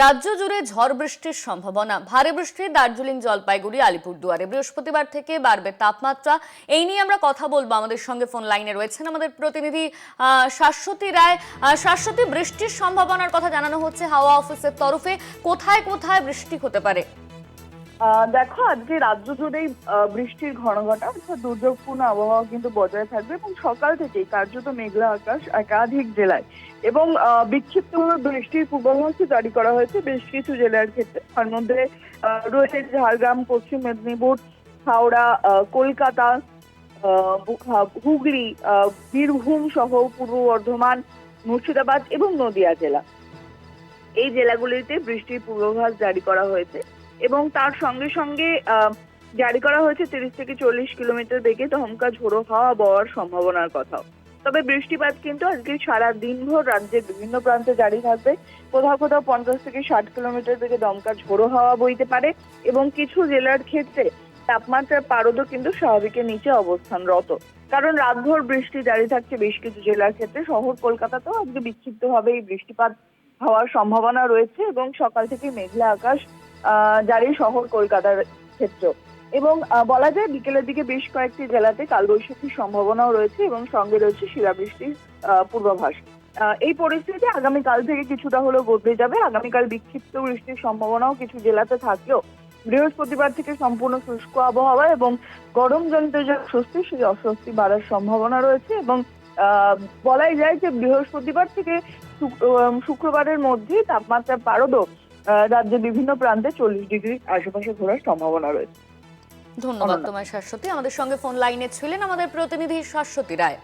রাজ্য জুড়ে ঝড় বৃষ্টির সম্ভাবনা। ভারী বৃষ্টি দার্জিলিং, জলপাইগুড়ি, আলিপুরদুয়ারে। বৃহস্পতিবার থেকে বাড়বে তাপমাত্রা। এই নিয়ে আমরা কথা বলবো। আমাদের সঙ্গে ফোন লাইনে রয়েছেন আমাদের প্রতিনিধি শাশ্বতী রায়। শাশ্বতী, বৃষ্টির সম্ভাবনার কথা জানানো হচ্ছে হাওয়া অফিসের তরফে। কোথায় কোথায় বৃষ্টি হতে পারে? দেখো, আজকে রাজ্য জুড়েই বৃষ্টির ঘনঘটা অর্থাৎ দুর্যোগপূর্ণ আবহাওয়া কিন্তু বজায় থাকবে এবং সকাল থেকেই কার্যত মেঘলা আকাশ একাধিক জেলায় এবং বিক্ষিপ্তভাবে বৃষ্টির পূর্বাভাসও জারি করা হয়েছে বেশ কিছু জেলার ক্ষেত্রে। তার মধ্যে রয়েছে ঝাড়গ্রাম, পশ্চিম মেদিনীপুর, হাওড়া, কলকাতা, হুগলি, বীরভূম সহ পূর্ব বর্ধমান, মুর্শিদাবাদ এবং নদিয়া জেলা। এই জেলাগুলিতে বৃষ্টির পূর্বাভাস জারি করা হয়েছে এবং তার সঙ্গে সঙ্গে জারি করা হয়েছে 30 থেকে 40 কিলোমিটার বেগে দমকা ঝোড়ো হাওয়া বওয়ার সম্ভাবনার কথাও। তবে বৃষ্টিপাত কিন্তু আজকে সারা দিনভর রাজ্যের বিভিন্ন প্রান্তে জারি থাকবে। কোথাও কোথাও 50 থেকে 60 কিলোমিটার বেগে দমকা ঝোড়ো হাওয়া বইতে পারে এবং কিছু জেলার ক্ষেত্রে তাপমাত্রার পারদও কিন্তু স্বাভাবিকের নিচে অবস্থানরত। কারণ রাতভর বৃষ্টি জারি থাকছে বেশ কিছু জেলার ক্ষেত্রে। শহর কলকাতাতেও আজকে বিক্ষিপ্তভাবে এই বৃষ্টিপাত হওয়ার সম্ভাবনা রয়েছে এবং সকাল থেকে মেঘলা আকাশ জারি শহর কলকাতার ক্ষেত্র। এবং বলা যায় বিকেলের দিকে বেশ কয়েকটি জেলাতে কালবৈশাখীর সম্ভাবনাও রয়েছে এবং সঙ্গে রয়েছে শিলাবৃষ্টির পূর্বাভাস। এই পরিস্থিতি আগামীকাল থেকে কিছুটা হলেও বদলে যাবে। আগামীকাল বিক্ষিপ্ত বৃষ্টির সম্ভাবনাও কিছু জেলাতে থাকলেও বৃহস্পতিবার থেকে সম্পূর্ণ শুষ্ক আবহাওয়া এবং গরম জনিত যে অস্বস্তি, সেই অস্বস্তি বাড়ার সম্ভাবনা রয়েছে এবং বলাই যায় যে বৃহস্পতিবার থেকে শুক্রবারের মধ্যে তাপমাত্রা পারদও রাজ্যের বিভিন্ন প্রান্তে 40 ডিগ্রির আশেপাশে ঘোরার সম্ভাবনা রয়েছে। ধন্যবাদ তোমায় শাশ্বতী। আমাদের সঙ্গে ফোন লাইনে ছিলেন আমাদের প্রতিনিধি শাশ্বতী রায়।